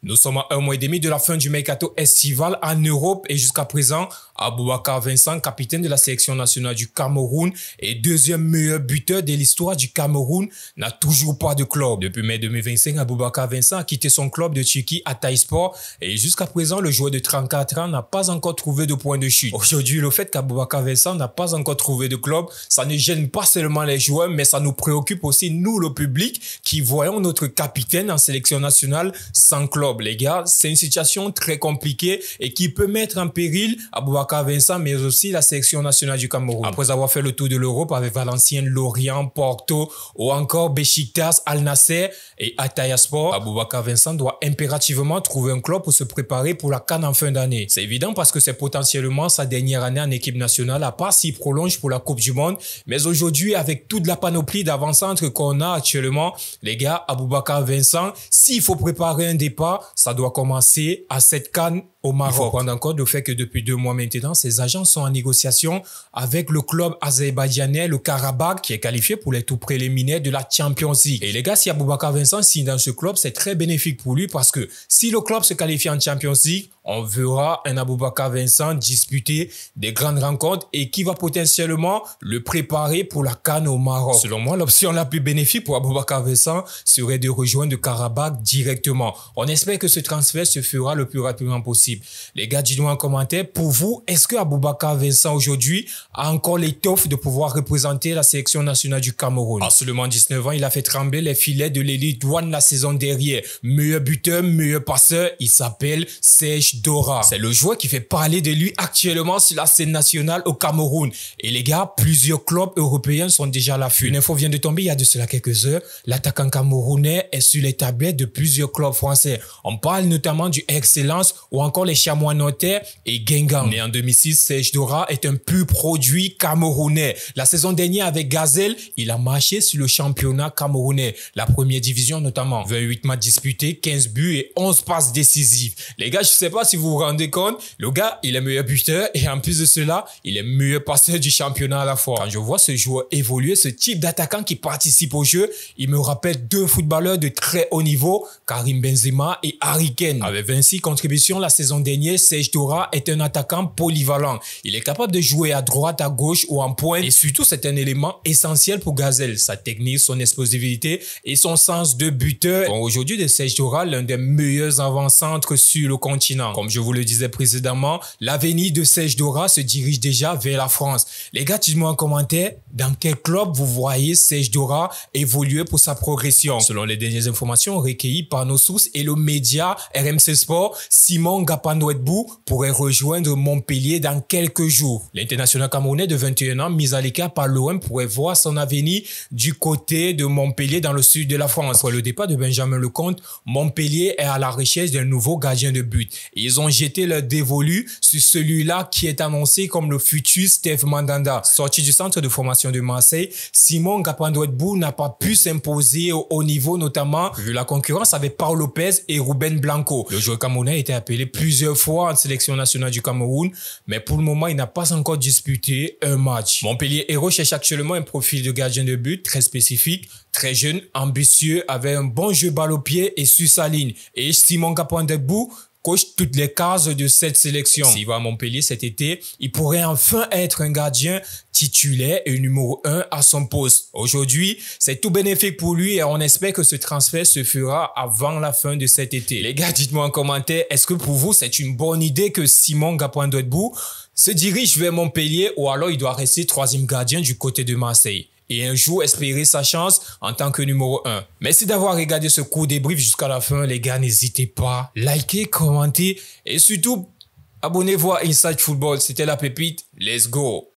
Nous sommes à 1 mois et demi de la fin du mercato estival en Europe et jusqu'à présent, Aboubacar Vincent, capitaine de la sélection nationale du Cameroun et deuxième meilleur buteur de l'histoire du Cameroun, n'a toujours pas de club. Depuis mai 2025, Aboubacar Vincent a quitté son club de Turquie Hatayspor et jusqu'à présent, le joueur de 34 ans n'a pas encore trouvé de point de chute. Aujourd'hui, le fait qu'Aboubacar Vincent n'a pas encore trouvé de club, ça ne gêne pas seulement les joueurs, mais ça nous préoccupe aussi, nous, le public, qui voyons notre capitaine en sélection nationale sans club. Les gars, c'est une situation très compliquée et qui peut mettre en péril Aboubacar Vincent, mais aussi la sélection nationale du Cameroun. Après avoir fait le tour de l'Europe avec Valenciennes, Lorient, Porto ou encore Beşiktaş, Al Nassr et Hatayspor, Aboubacar Vincent doit impérativement trouver un club pour se préparer pour la CAN en fin d'année. C'est évident parce que c'est potentiellement sa dernière année en équipe nationale, à part s'il prolonge pour la Coupe du Monde. Mais aujourd'hui, avec toute la panoplie d'avant-centre qu'on a actuellement, les gars, Aboubacar Vincent, s'il faut préparer un départ, ça doit commencer à cette CAN au Maroc. Il faut prendre en compte le fait que depuis 2 mois maintenant, ses agents sont en négociation avec le club azerbaïdjanais, le Karabakh, qui est qualifié pour les tours préliminaires de la Champions League. Et les gars, si Aboubacar Vincent signe dans ce club, c'est très bénéfique pour lui parce que si le club se qualifie en Champions League, on verra un Aboubacar Vincent disputer des grandes rencontres et qui va potentiellement le préparer pour la CAN au Maroc. Selon moi, l'option la plus bénéfique pour Aboubacar Vincent serait de rejoindre le Karabakh directement. On espère que ce transfert se fera le plus rapidement possible. Les gars, dites-nous en commentaire, pour vous, est-ce que Aboubacar Vincent aujourd'hui a encore l'étoffe de pouvoir représenter la sélection nationale du Cameroun? À seulement 19 ans, il a fait trembler les filets de l'élite Douane la saison dernière. Meilleur buteur, meilleur passeur, il s'appelle Serge Dora. C'est le joueur qui fait parler de lui actuellement sur la scène nationale au Cameroun. Et les gars, plusieurs clubs européens sont déjà à l'affût. Une info vient de tomber il y a de cela quelques heures. L'attaquant camerounais est sur les tablettes de plusieurs clubs français. On parle notamment du Excellence ou encore les Chamois Notaires et Guingamp. Né en 2006, Serge Dora est un pur produit camerounais. La saison dernière avec Gazelle, il a marché sur le championnat camerounais. La première division notamment. 28 matchs disputés, 15 buts et 11 passes décisives. Les gars, je sais pas si vous vous rendez compte, le gars, il est meilleur buteur et en plus de cela, il est meilleur passeur du championnat à la fois. Quand je vois ce joueur évoluer, ce type d'attaquant qui participe au jeu, il me rappelle 2 footballeurs de très haut niveau, Karim Benzema et Harry Kane. Avec 26 contributions la saison dernière, Serge Dora est un attaquant polyvalent. Il est capable de jouer à droite, à gauche ou en pointe et surtout c'est un élément essentiel pour Gazelle. Sa technique, son explosivité et son sens de buteur font aujourd'hui de Serge Dora l'un des meilleurs avant-centres sur le continent. Comme je vous le disais précédemment, l'avenir de Serge Dora se dirige déjà vers la France. Les gars, dites-moi en commentaire dans quel club vous voyez Serge Dora évoluer pour sa progression. Selon les dernières informations recueillies par nos sources et le média RMC Sport, Simon Gapandouetbou pourrait rejoindre Montpellier dans quelques jours. L'international camerounais de 21 ans, mis à l'écart par l'OM, pourrait voir son avenir du côté de Montpellier dans le sud de la France. Après le départ de Benjamin Lecomte, Montpellier est à la recherche d'un nouveau gardien de but. Ils ont jeté leur dévolu sur celui-là qui est annoncé comme le futur Steve Mandanda. Sorti du centre de formation de Marseille, Simon Gapandouetbou n'a pas pu s'imposer au haut niveau, notamment vu la concurrence avec Paul Lopez et Ruben Blanco. Le joueur camerounais a été appelé plusieurs fois en sélection nationale du Cameroun, mais pour le moment, il n'a pas encore disputé un match. Montpellier Hérault cherche actuellement un profil de gardien de but très spécifique, très jeune, ambitieux, avec un bon jeu balle au pied et sur sa ligne. Et Simon Gapandouetbou coche toutes les cases de cette sélection. S'il va à Montpellier cet été, il pourrait enfin être un gardien titulaire et numéro 1 à son poste. Aujourd'hui, c'est tout bénéfique pour lui et on espère que ce transfert se fera avant la fin de cet été. Les gars, dites-moi en commentaire, est-ce que pour vous, c'est une bonne idée que Simon Gapandouetbou se dirige vers Montpellier ou alors il doit rester 3e gardien du côté de Marseille et un jour espérer sa chance en tant que numéro 1. Merci d'avoir regardé ce court débrief jusqu'à la fin, les gars. N'hésitez pas, likez, commentez et surtout, abonnez-vous à Inside Football. C'était la pépite. Let's go!